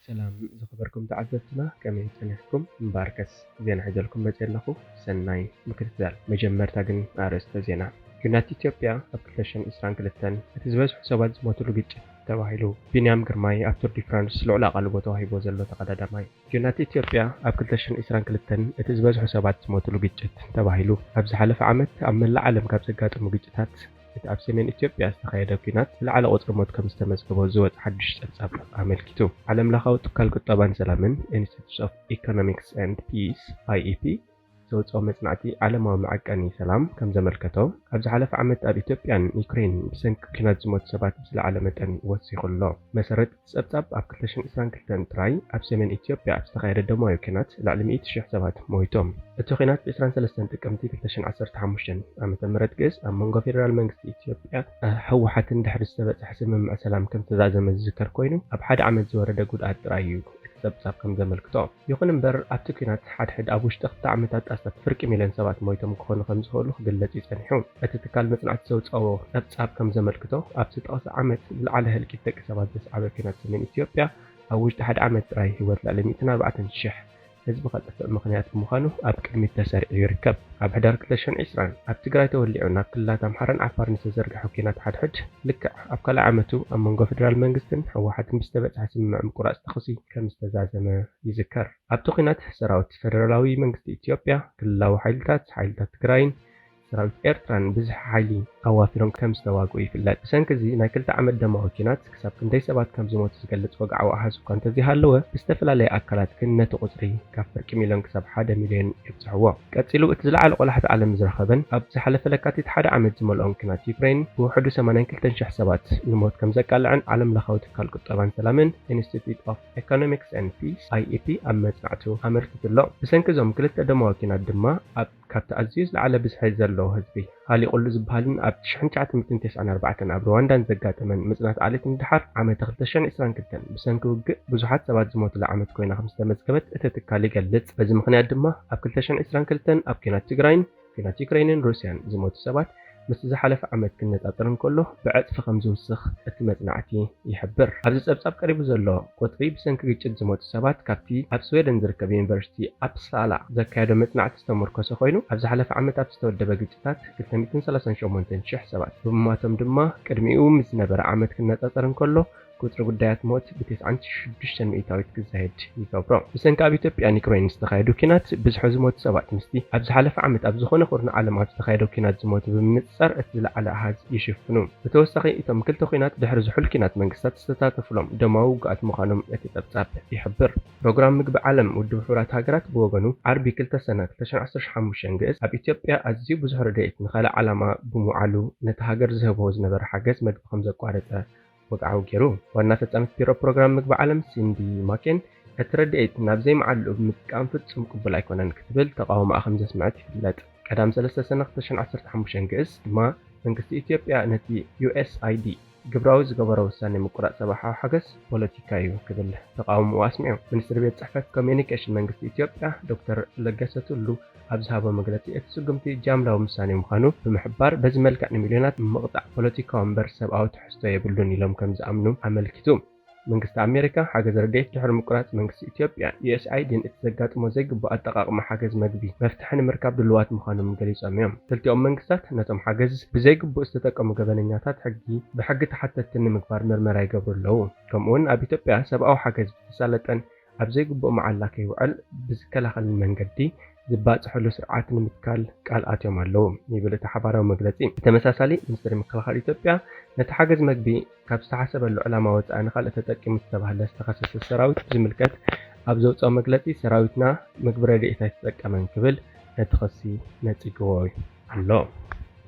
سلام زخبركم تعزتنا كمين سنحكم مباركس زين حجلكم بجلخو سناي مكتدال مجمر تاقن أرست زينا يونايتد إثيوبيا أبكتشن إسران كلتن اتزبز حسابات زموتلو جيج تواهيلو بنيام جرماي أفتر ديفرانس لعلا قلبو تواهيبو زلو تقدادا ماي يونايتد إثيوبيا أبكتشن إسران كلتن اتزبز حسابات زموتلو جيج تواهيلو أبز حلف عمت أمن العالم كابزقات مجيجتات ኣብ ሰሜን ኢትዮጵያ ዝተኻየደ ኩናት ዝለዓለ ቁፅሪ ሞት ከም ዝተመዝገበ ዝወፅ ሓድሽ ፀብፃብ ኣመልኪቱ ዓለም ለኻዊ ትካል ቁጠባን ሰላምን ኢንስቲትዩት ኦፍ ኢኮኖሚክስ ኤንድ ፒስ IEP ዘውፅኦ መፅናዕቲ ዓለማዊ መዐቀኒ ሰላም ከም ዘመልከቶ ኣብ ዝሓለፈ ዓመት ኣብ ኢትዮጵያን ዩክሬን ብሰንኪ ኩናት ዝሞቱ ሰባት ብዝለዓለ መጠን ወሲኹ ኣሎ መሰረት ፀብፃብ ኣብ 2022 ጥራይ ኣብ ሰሜን ኢትዮጵያ ኣብ ዝተኻየደ ደማዊ ኩናት ልዕሊ 100,000 ሰባት ሞይቶም እቲ ኩናት ብ23 ጥቅምቲ 2015 ዓመተ ምህረት ገዝ ኣብ መንጎ ፌደራል መንግስቲ ኢትዮጵያ ህወሓትን ድሕሪ ዝተበፅሐ ስምምዕ ሰላም ከም ተዛዘመ ዝዝከር ኮይኑ ኣብ ሓደ ዓመት ዝወረደ ጉድኣት ጥራይ እዩ ፀብፃብ ከም ዘመልክቶ ይኹን እምበር ኣብቲ ኩናት ሓድሕድ ኣብ ውሽጢ 2 ዓመታት ኣስታት ፍርቂ ሚልዮን ሰባት ሞይቶም ክኾኑ ከም ዝኽእሉ ክግለጽ ይጸኒሑ እቲ ትካል መጽናዕቲ ዘውፅኦ ፀብፃብ ከም ዘመልክቶ ኣብቲ ጠቕሲ ዓመት ዝለዓለ ህልቂት ደቂ ሰባት ዘስዓበ ኩናት ሰሜን ኢትዮጵያ ኣብ ውሽጢ ሓደ ዓመት ጥራይ ህይወት ልዕሊ 140,000 ህዝቢ ከጠፍእ ምኽንያት ብምዃኑ ኣብ ቅድሚት ተሰሪዑ ይርከብ ኣብ ሕዳር 2020 ኣብ ትግራይ ተወሊዑ ናብ ክልላት ኣምሓራን ዓፋርን ዝተዘርግሐ ኩናት ሓድሕድ ልክዕ ኣብ ካልኣይ ዓመቱ ኣብ መንጎ ፌደራል መንግስትን ህወሓትን ብዝተበፅሐ ስምምዕ ምቁራፅ ተኽሲ ከም ዝተዛዘመ ይዝከር ኣብቲ ኩናት ሰራዊት ፌደራላዊ መንግስቲ ኢትዮጵያ ክልላዊ ሓይልታት ትግራይን ሰራዊት ኤርትራን ብዙሕ ሓይሊ ኣዋፊሮም ከም ዝተዋግኡ ይፍለጥ ብሰንኪ እዚ ናይ 2 ዓመት ደማዊ ኩናት ክሳብ ክንደይ ሰባት ከም ዝሞቱ ዝገልጽ ወግዓዊ ኣሃዝ እኳ እንተዘይሃለወ ብዝተፈላለየ ኣካላት ግን ነቲ ቁፅሪ ካብ ፍርቂ ሚልዮን ክሳብ 1 ሚልዮን የብፅሕዎ ቀፂሉ እቲ ዝለዓለ ቆላሕቲ ዓለም ዝረኸበን ኣብ ዝሓለፈ ለካቲት 1 ዓመት ዝመልኦም ኩናት ዩክሬን ብውሕዱ 82,000 ሰባት ንሞት ከም ዘቃልዕን ዓለም ለኻዊ ትካል ቁጠባን ሰላምን ኢንስቲትዩት ኦፍ ኢኮኖሚክስ ኤንድ ፒስ IEP ኣብ መጽናዕቱ ኣመልኪቱሎ ብሰንኪ እዞም ክልተ ደማዊ ኩናት ድማ ኣብ ካብቲ ኣዝዩ ዝለዓለ ብዝሒ ዘለዎ ህዝቢ ሃሊቁሉ ዝበሃልን ኣብ 1994 ኣብ ሩዋንዳን ዘጋጠመን ምጽናት ዓሌትን ድሓር ዓመት 2022 ብሰንኪ ውግእ ብዙሓት ሰባት ዝሞቱሉ ዓመት ኮይና ከም ዝተመዝገበት እቲ ትካል ይገልጽ በዚ ምኽንያት ድማ ኣብ 2022 ኣብ ኩናት ትግራይን ኩናት ዩክሬንን ሩስያን ዝሞቱ ሰባት ምስ ዝሓለፈ ዓመት ክነጻጸር እንከሎ ብዕፅፊ ከም ዝውስኽ እቲ መጽናዕቲ ይሕብር ኣብዚ ፀብፃብ ቀሪቡ ዘሎ ቁጥሪ ብሰንኪ ግጭት ዝሞቱ ሰባት ካብቲ ኣብ ስዌደን ዝርከብ ዩኒቨርሲቲ ኣፕሳላ ዘካየደ መጽናዕቲ ዝተመርኮሰ ኮይኑ ኣብ ዝሓለፈ ዓመት ኣብ ዝተወደበ ግጭታት 238,000 ሰባት ብምማቶም ድማ ቅድሚኡ ምስ ነበረ ዓመት ክነጻጸር እንከሎ ቁጥሪ ጉዳያት ሞት ብ96 ሚእታዊት ክዘይድ ይገብሮ ብሰንኪ ኣብ ኢትዮጵያን ዩክሬን ዝተኻየዱ ኩናት ብዙሕ ዝሞቱ ሰባት ምስቲ ኣብ ዝሓለፈ ዓመት ኣብ ዝኾነ ኩርናዕ ዓለም ኣብ ዝተኻየደ ኩናት ዝሞቱ ብምንጽር እቲ ዝለዓለ ኣሃዝ ይሽፍኑ ብተወሳኺ እቶም ክልተ ኩናት ድሕሪ ዝሑል ኩናት መንግስታት ዝተሳተፍሎም ደማዊ ውግኣት ምዃኖም እቲ ፀብፃብ ይሕብር ፕሮግራም ምግቢ ዓለም ውድብ ሕቡራት ሃገራት ብወገኑ ዓርቢ 2 ሰነ 2015 ግእዝ ኣብ ኢትዮጵያ ኣዝዩ ብዙሕ ረድኤት ንኻልእ ዓላማ ብምውዓሉ ነቲ ሃገር ዝህቦ ዝነበረ ሓገዝ መድቢ ከም ዘቋረፀ ወግዓዊ ገይሩ ዋና ፈጻሚት ቢሮ ፕሮግራም ምግቢ ዓለም ሲንዲ ማኬን እቲ ረድኤት ናብ ዘይመዓልኡ ብምጥቃም ፍጹም ቅቡል ኣይኮነን ክትብል ተቃውሞኣ ከም ዘስምዐት ይፍለጥ ቀዳም 3 ሰነ 2015 ግእዝ ድማ መንግስቲ ኢትዮጵያ ነቲ USAID ግብራዊ ዝገበሮ ውሳኔ ምቁራፅ ሰብኣዊ ሓገዝ ፖለቲካ እዩ ክብል ተቃውሞኡ ኣስሚዑ ሚኒስትሪ ቤት ጽሕፈት ኮሚኒኬሽን መንግስቲ ኢትዮጵያ ዶክተር ለገሰ ቱሉ ኣብ ዝሃቦ መግለጺ እቲ ስጉምቲ ጃምላዊ ምሳሌ ምዃኑ ብምሕባር በዚ መልክዕ ንምልዮናት ምቕጣዕ ፖለቲካዊ እምበር ሰብኣዊ ትሕዝቶ የብሉን ኢሎም ከም ዝኣምኑ ኣመልኪቱ መንግስቲ ኣሜሪካ ሓገዝ ረድኤት ድሕሪ ምቁራፅ መንግስቲ ኢትዮጵያ USAID እቲ ዘጋጥሞ ዘይግባእ ኣጠቃቅማ ሓገዝ መግቢ መፍትሒ ንምርካብ ድልዋት ምዃኖም ገሊፆም እዮም ክልቲኦም መንግስታት ነቶም ሓገዝ ብዘይግቡእ ዝተጠቀሙ ገበነኛታት ብሕጊ ተሓተቲ ንምግባር ምርመራ ይገብሩ ኣለዉ ከምኡውን ኣብ ኢትዮጵያ ሰብኣዊ ሓገዝ ብተሳለጠን ኣብ ዘይግቡእ መዓላ ከይውዕል ብዝከላኸልን መንገዲ ዝባፅሕሉ ስርዓት ንምትካል ቃል ኣትዮም ኣለዉ ይብል እቲ ሓባራዊ መግለጺ ብተመሳሳሊ ሚኒስትሪ ምክልኻል ኢትዮጵያ ነቲ ሓገዝ መግቢ ካብ ዝተሓሰበሉ ዕላማ ወፃኢ ንኻልእ ተጠቂሙ ዝተባህለ ዝተኸሰሰ ሰራዊት ዝምልከት ኣብ ዘውፅኦ መግለጺ ሰራዊትና ምግቢ ረድኤት ኣይተጠቀመን ክብል ነቲ ክሲ ነፂግዎ ኣሎ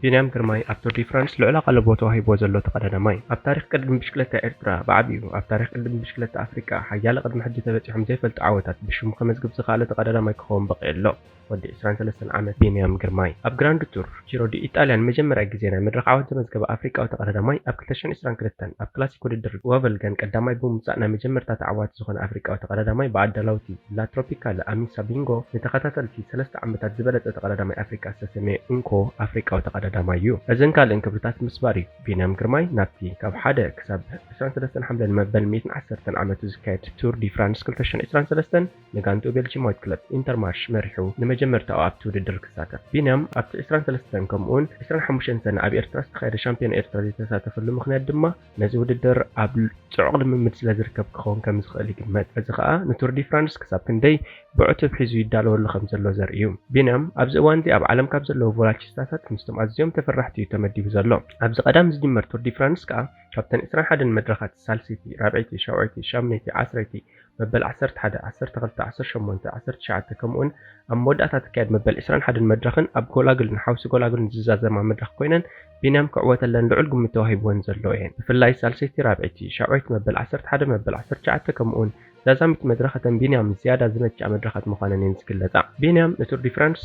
ቢንያም ግርማይ ኣፍተር ዲፍረንስ ልዕላ ቀለቦ ተዋሂቦ ዘሎ ተቀዳዳማይ ኣብ ታሪክ ቅድሚ ብሽክለታ ኤርትራ ብዓብዩ ኣብ ታሪክ ቅድሚ ብሽክለታ ኣፍሪካ ሓያለ ቅድሚ ሕጂ ተበፂሖም ዘይፈልጡ ዓወታት ብሽሙ ከመዝግብ ዝኽኣለ ተቀዳዳማይ ክኸውን በቒ ኣሎ ወዲ 23 ዓመት ቢንያም ግርማይ ኣብ ግራንድ ቱር ጂሮ ዲ ኢጣልያን መጀመርያ ግዜ ናይ መድረኽ ዓወት ዘመዝገበ ኣፍሪካዊ ተቀዳዳማይ ኣብ 2022 ኣብ ክላሲክ ውድድር ወቨልገን ቀዳማይ ብምውፃእ ናይ መጀመርታ ዓወት ዝኾነ ኣፍሪካዊ ተቀዳዳማይ ብኣዳላውቲ ላ ትሮፒካል ኣሚሳ ቢንጎ ንተኸታተልቲ 3 ዓመታት ዝበለፀ ተቀዳዳማይ ኣፍሪካ ዝተሰመየ እንኮ ኣፍሪካዊ ተቀዳዳማይ ተቀዳዳማይ እዩ እዘን ካልእን ክብርታት ምስባር እዩ ቢንያም ግርማይ ናብቲ ካብ 1 ክሳብ 23 ሓምለ መበል 110 ዓመቱ ዝካየድ ቱር ዲ ፍራንስ 2023 ንጋንቱ ቤልጂማዊት ክለብ ኢንተርማርሽ መሪሑ ንመጀመርታኡ ኣብቲ ውድድር ክሳተፍ ቢንያም ኣብቲ 23 ከምኡውን 25 ሰነ ኣብ ኤርትራ ዝተኻየደ ሻምፒዮን ኤርትራ ዝተሳተፈሉ ምክንያት ድማ ነዚ ውድድር ኣብ ጽዑቕ ልምምድ ስለ ዝርከብ ክኸውን ከም ዝኽእል ይግመት እዚ ከዓ ንቱር ዲ ፍራንስ ክሳብ ክንደይ ብዕቱብ ሒዙ ይዳለወሉ ከም ዘሎ ዘርኢ እዩ ቢንያም ኣብዚ እዋን እዚ ኣብ ዓለም ካብ ዘለዉ ቮላቺስታታት ምስቶም ኣዝዮም ተፈራሕቲ እዩ ተመዲቡ ዘሎ ኣብዚ ቀዳም ዝጅመር ቱር ዲ ፍራንስ ከዓ ካብተን 21 መድረኻት ሳልሲቲ ራብዒቲ ሻውዓይቲ ሻምነይቲ ዓስረይቲ መበል 11 12 18 19 ከምኡውን ኣብ መወዳእታ ትካየድ መበል 21 መድረኽን ኣብ ጎላግልን ሓውሲ ጎላግልን ዝዛዘማ መድረኽ ኮይነን ቢንያም ክዕወተለን ልዑል ግምት ተዋሂብዎን ዘሎ እየን ብፍላይ ሳልሰይቲ ራብዒቲ ሻውዓይቲ መበል 11 መበል 19 ከምኡውን ዛዛሚት መድረኻተን ቢንያም ዝያዳ ዝመጭ መድረኻት ምዃነን እየን ዝግለጻ ቢንያም ንቱር ዲ ፍራንስ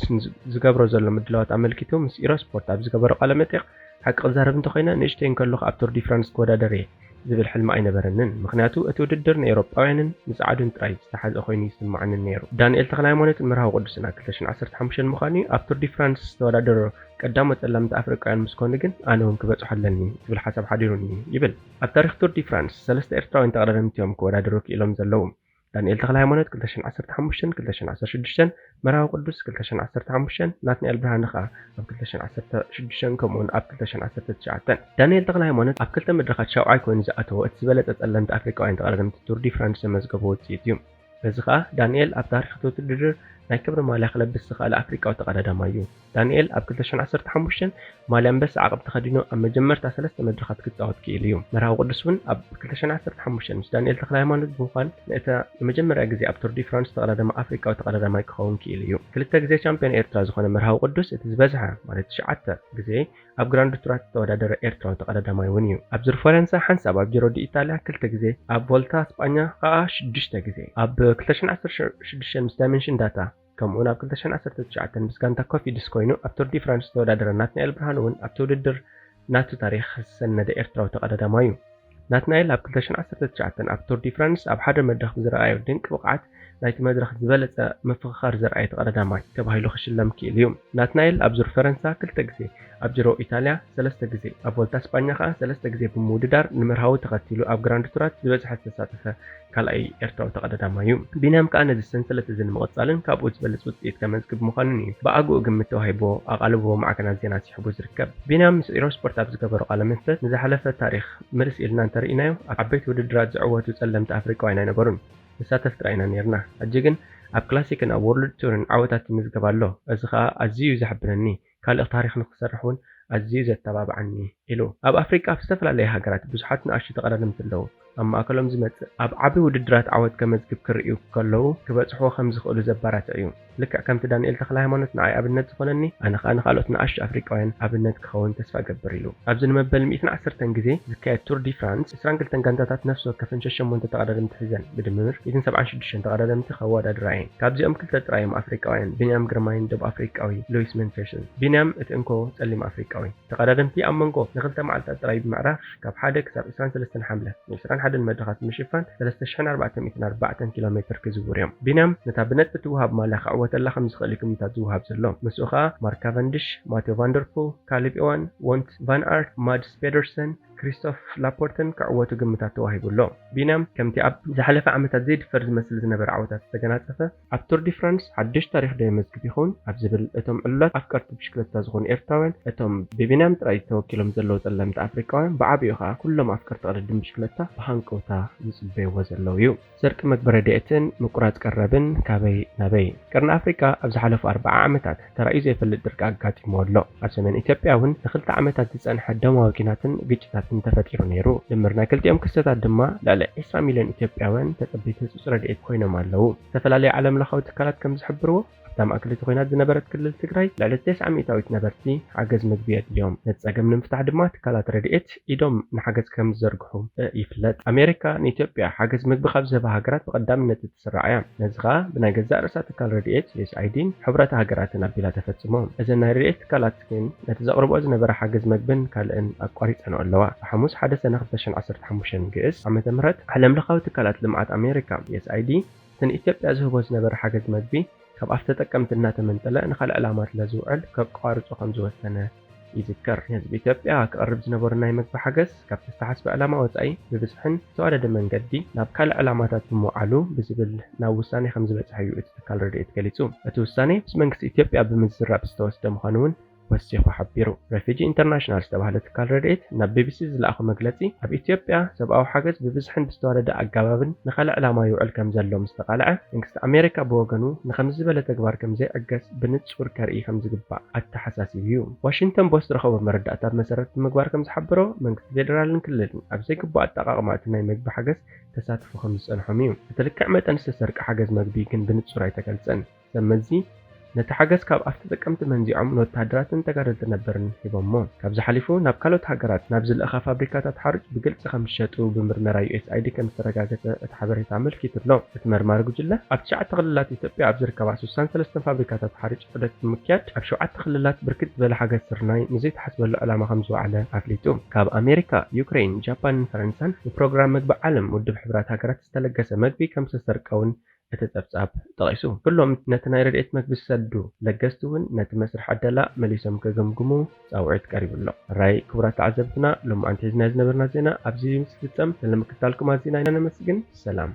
ዝገብሮ ዘሎ ምድላዋት ኣመልኪቱ ምስ ኢሮስፖርት ኣብ ዝገበሮ ቃለ መጠይቕ ሓቂ ክዛረብ እንተኾይነ ንእሽተይን ከለኹ ኣብ ቱር ዲ ፍራንስ ክወዳደር እየ ዝብል ሕልሚ ኣይነበረንን ምክንያቱ እቲ ውድድር ንኤውሮጳውያንን ንጻዕዱን ጥራይ ዝተሓዘ ኮይኑ ይስምዓኒ ነይሩ ዳንኤል ተክለሃይማኖትን ምርሃዊ ቅዱስን 2015 ምዃኑ ኣብ ቱር ዲ ፍራንስ ዝተወዳደሩ ቀዳሞት ጸላምቲ ኣፍሪቃውያን ምስ ኮኑ ግን ኣነ እውን ክበጽሖ ኣለኒ ዝብል ሓሳብ ሓዲሩኒ ይብል ኣብ ታሪኽ ቱር ዲ ፍራንስ 3 ኤርትራውያን ተቐዳደምቲ እዮም ክወዳደሩ ክኢሎም ዘለዉ ዳንኤል ተክለሃይማኖት 2015 2016 መርሃዊ ቅዱስ 2015 ናትናኤል ብርሃነ ከዓ ኣብ 2016 ከምኡውን ኣብ 2019 ዳንኤል ተክለሃይማኖት ኣብ ክልተ መድረኻት ሻውዓይ ኮይኑ ዝኣተወ እቲ ዝበለጠ ጸለምቲ ኣፍሪቃውያን ተቐዳደምቲ ቱር ዲ ፍራንስ ዘመዝገበ ውፅኢት እዩ በዚ ከዓ ዳንኤል ኣብ ታሪኽ እቲ ውድድር ናይ ክብሪ ማልያ ክለብስ ዝኽእል ኣፍሪቃዊ ተቐዳዳማይ እዩ ዳንኤል ኣብ 2015 ማልያ ኣንበሳ ዓቕብ ተኸዲኑ ኣብ መጀመርታ 3 መድረኻት ክጻወት ክኢሉ እዩ መርሃዊ ቅዱስ እውን ኣብ 2015 ምስ ዳንኤል ተክለሃይማኖት ብምዃን ነታ የመጀመርያ ግዜ ኣብ ቱር ዲ ፍራንስ ተቐዳዳማ ኣፍሪቃዊ ተቐዳዳማይ ክኸውን ክኢሉ እዩ ክልተ ግዜ ቻምፒዮን ኤርትራ ዝኾነ መርሃዊ ቅዱስ እቲ ዝበዝሐ ማለት 9 ግዜ ኣብ ግራንድ ቱራት ተወዳደረ ኤርትራዊ ተቐዳዳማይ እውን እዩ ኣብ ዙር ፈረንሳ ሓንሳብ ኣብ ጂሮ ዲ ኢጣልያ 2 ግዜ ኣብ ቮልታ እስጳኛ ከዓ 6 ግዜ ኣብ 2016 ምስ ዳይሜንሽን ዳታ ከምኡውን ኣብ 2019 ምስ ጋንታ ኮፊድስ ኮይኑ ኣብ ቱር ዲ ፍራንስ ተወዳደረ ናትናኤል ብርሃነ እውን ኣብቲ ውድድር ናቱ ታሪክ ዝሰነደ ኤርትራዊ ተቐዳዳማይ እዩ ናትናኤል ኣብ 2019 ኣብ ቱር ዲ ፍራንስ ኣብ ሓደ መድረኽ ብዝረኣዮ ድንቂ ብቕዓት ናይቲ መድረኽ ዝበለጸ ምፍኽኻር ዝረኣየ ተቐዳዳማይ ተባሂሉ ክሽለም ክኢሉ እዩ ናትናኤል ኣብ ዙር ፈረንሳ 2 ግዜ ኣብ ጂሮ ኢጣልያ 3 ግዜ ኣብ ቮልታ እስጳኛ ከዓ 3 ግዜ ብምውድዳር ንምርሃዊ ተኸቲሉ ኣብ ግራንድ ቱራት ዝበዝሐ ዝተሳተፈ ካልኣይ ኤርትራዊ ተቐዳዳማይ እዩ ቢንያም ከዓ ነዚ ሰንሰለት እዚ ንምቕጻልን ካብኡ ዝበለፅ ውፅኢት ከመዝግብ ምዃኑን እዩ ብኣግኡ ግምት ተዋሂቦ ኣቓልቦ ማዕከናት ዜና ሲሕቡ ዝርከብ ቢንያም ምስ ኢሮስፖርት ኣብ ዝገበሮ ቃለ መሕትት ንዝሓለፈ ታሪክ ምልስ ኢልና እንተርኢናዮ ኣብ ዓበይቲ ውድድራት ዝዕወቱ ጸለምቲ ኣፍሪቃውያን ኣይነበሩን ንሳተፍ ጥራይና ነርና ሕጂ ግን ኣብ ክላሲክን ኣብ ወርልድ ቱርን ዓወታት ይምዝገብ ኣሎ እዚ ከዓ ኣዝዩ ዘሕብረኒ ካልእ ታሪክ ንክሰርሕ እውን ኣዝዩ ዘተባብዓኒ ኢሉ ኣብ ኣፍሪቃ ኣብ ዝተፈላለየ ሃገራት ብዙሓት ንኣሽቱ ተቐዳደምቲ ኣለዉ ኣብ ማእከሎም ዝመጽእ ኣብ ዓቢ ውድድራት ዓወት ከመዝግብ ክርእዩ ከለዉ ክበጽሕዎ ከም ዝኽእሉ ዘባራትዕ እዩ ልክዕ ከምቲ ዳንኤል ተክለሃይማኖት ንዓይ ኣብነት ዝኾነኒ ኣነ ከዓ ንኻልኦት ንኣሽቱ ኣፍሪቃውያን ኣብነት ክኸውን ተስፋ ገብር ኢሉ ኣብዚ ንመበል 110 ግዜ ዝካየድ ቱር ዲ ፍራንስ 22 ጋንታታት ነፍሲ ወከፍን 8 ተቐዳደምቲ ሒዘን ብድምር 176 ተቐዳደምቲ ከወዳድራ እየን ካብዚኦም ክልተ ጥራዮም ኣፍሪቃውያን ቢንያም ግርማይን ደቡብ ኣፍሪቃዊ ሉዊስ መንፌርሰን ቢንያም እቲ እንኮ ጸሊም ኣፍሪቃዊ ተቐዳደምቲ ኣብ መንጎ ንክልተ መዓልታት ጥራይ ብምዕራፍ ካብ 1 ክሳብ 23 ሓምለ ን21 መድረኻት ምሽፋን 3404 ኪሎ ሜትር ክዝውር እዮም ቢንያም ነታ ብነጥቢ ትውሃብ ማልያ ክዕወተላ ከም ዝኽእል ግምታት ዝውሃብ ዘሎ ምስኡ ከዓ ማርክ ካቨንዲሽ ማቴው ቫንደርፑል ካሊብ ኢዋን ወንት ቫን ኣርት ማድስ ፔደርሰን ክሪስቶፍ ላፖርተን ክዕወቱ ግምታት ተዋሂቡሎ ቢንያም ከምቲ ኣብ ዝሓለፈ ዓመታት ዘይድፈር ዝመስል ዝነበረ ዓወታት ዝተገናጸፈ ኣብ ቱር ዲ ፍራንስ ሓድሽ ታሪክ ዶ የመዝግብ ይኸውን ኣብ ዝብል እቶም ዕሉላት ኣፍቀርቲ ብሽክለታ ዝኾኑ ኤርትራውያን እቶም ብቢንያም ጥራይ ተወኪሎም ዘለዉ ጸለምቲ ኣፍሪቃውያን ብዓብዩ ከዓ ኩሎም ኣፍቀርቲ ቅድድም ብሽክለታ ብሃንቀውታ ዝጽበይዎ ዘለዉ እዩ ዘርቂ መግበረ ዴኤትን ምቁራጽ ቀረብን ካበይ ናበይ ቀርኒ ኣፍሪካ ኣብ ዝሓለፉ 40 ዓመታት ተራእዩ ዘይፈልጥ ድርቂ ኣጋጢሞ ኣሎ ኣብ ሰሜን ኢትዮጵያ እውን ንክልተ ዓመታት ዝጸንሐ ደማዊ ኪናትን ግጭታትን ተፈጢሩ ነይሩ ድምር ናይ ክልቲኦም ክስተታት ድማ ልዕሊ 20 ሚልዮን ኢትዮጵያውያን ተጸቢቲ ህጹጽ ረድኤት ኮይኖም ኣለዉ ዝተፈላለዩ ዓለም ለኻዊ ትካላት ከም ዝሕብርዎ ኣብታ ማእከለይቲ ኩናት ዝነበረት ክልል ትግራይ ልዕሊ 900 ነበርቲ ሓገዝ ምግቢ የድልዮም ነቲ ጸገም ንምፍታሕ ድማ ትካላት ረድኤት ኢዶም ንሓገዝ ከም ዝዘርግሑ ይፍለጥ ኣሜሪካ ንኢትዮጵያ ሓገዝ ምግቢ ካብ ዝህባ ሃገራት ብቐዳምነት እትስራዕ እያ ነዚ ከዓ ብናይ ገዛእ ርእሳ ትካል ረድኤት USAIDን ሕብረት ሃገራትን ኣቢላ ተፈጽሞም እዘን ናይ ረድኤት ትካላት ግን ነቲ ዘቕርብኦ ዝነበረ ሓገዝ ምግብን ካልእን ኣቋሪፀን ኣለዋ ብሓሙስ 1 ሰነ 2015 ግእስ ዓመተ ምህረት ዓለም ለኻዊ ትካላት ልምዓት ኣሜሪካ USAID ንኢትዮጵያ ዝህቦ ዝነበረ ሓገዝ ምግቢ ካብ ኣፍ ተጠቀምቲ እናተመንጠለ ንኻልእ ዕላማት ለዝውዕል ከቋርጾ ከም ዝወሰነ ይዝከር። ህዝቢ ኢትዮጵያ ክቐርብ ዝነበሩ ናይ ምግቢ ሓገዝ ካብቲ ዝተሓስበ ዕላማ ወጻኢ ብብዝሕን ዝተዋደደ መንገዲ ናብ ካልእ ዕላማታት ብምውዓሉ ብዝብል ናብ ውሳነ ከም ዝበጽሐ እዩ እቲ ትካል ረድኤት ገሊጹ። እቲ ውሳነ ምስ መንግስቲ ኢትዮጵያ ብምዝራብ ዝተወስደ ምዃኑ እውን ወሲኹ ሓቢሩ። ሬፊጂ ኢንተርናሽናል ዝተባህለ ትካል ረድኤት ናብ ቢቢሲ ዝለኣኸ መግለጺ ኣብ ኢትዮጵያ ሰብኣዊ ሓገዝ ብብዝሕን ብዝተዋደደ ኣገባብን ንኻልእ ዕላማ ይውዕል ከም ዘሎ ምስ ተቓልዐ መንግስቲ ኣሜሪካ ብወገኑ ንኸምዚ ዝበለ ተግባር ከም ዘይዕገስ ብንጹር ከርኢ ከም ዝግባእ ኣተሓሳሲቡ እዩ። ዋሽንግተን ፖስት ረኸቦ መረዳእታት መሰረት ብምግባር ከም ዝሓበሮ መንግስቲ ፌደራልን ክልልን ኣብ ዘይግባእ ኣጠቓቕማ እቲ ናይ ምግቢ ሓገዝ ተሳትፎ ከም ዝጸንሖም እዩ። እቲ ልክዕ መጠን ዝተሰርቀ ሓገዝ ምግቢ ግን ብንጹር ኣይተገልጸን። ሰመዚ ነቲ ሓገዝ ካብ ኣብቲ ተጠቀምቲ መንዚዖም ንወተሃደራትን ተጋደልቲ ነበርን ሂቦሞ ካብዚ ሓሊፉ ናብ ካልኦት ሃገራት ናብ ዝለኣኸ ፋብሪካታት ሓርጭ ብግልፂ ከም ዝሸጡ ብምርመራ USAID ከም ዝተረጋገፀ እቲ ሓበሬታ ኣመልኪቱ ኣሎ። እቲ መርማሪ ጉጅለ ኣብ 9 ክልላት ኢትዮጵያ ኣብ ዝርከባ 63 ፋብሪካታት ሓርጭ ዑደት ብምክያድ ኣብ 7 ክልላት ብርክት ዝበለ ሓገዝ ስርናይ ንዘይተሓስበሉ ዕላማ ከም ዝውዕለ ኣፍሊጡ። ካብ ኣሜሪካ፣ ዩክሬን፣ ጃፓንን ፈረንሳን ንፕሮግራም ምግቢ ዓለም ውድብ ሕብራት ሃገራት ዝተለገሰ ምግቢ ከም ዝተሰርቀ እውን እቲ ጸብጻብ ጠቒሱ። ኩሎም ነቲ ናይ ረድኤት ምግቢ ዝሰዱ ለገስቲ እውን ነቲ መስርሕ ኣደላ መሊሶም ከገምግሙ ጻውዒት ቀሪቡሎ። ራይ ክቡራት ተዓዘብትና ሎሚ ኣንተ ሒዝና ዝነበርና ዜና ኣብዚ ምስ ፍጸም ስለምክትታልኩም ኣዝና ኢና ነመስግን። ሰላም።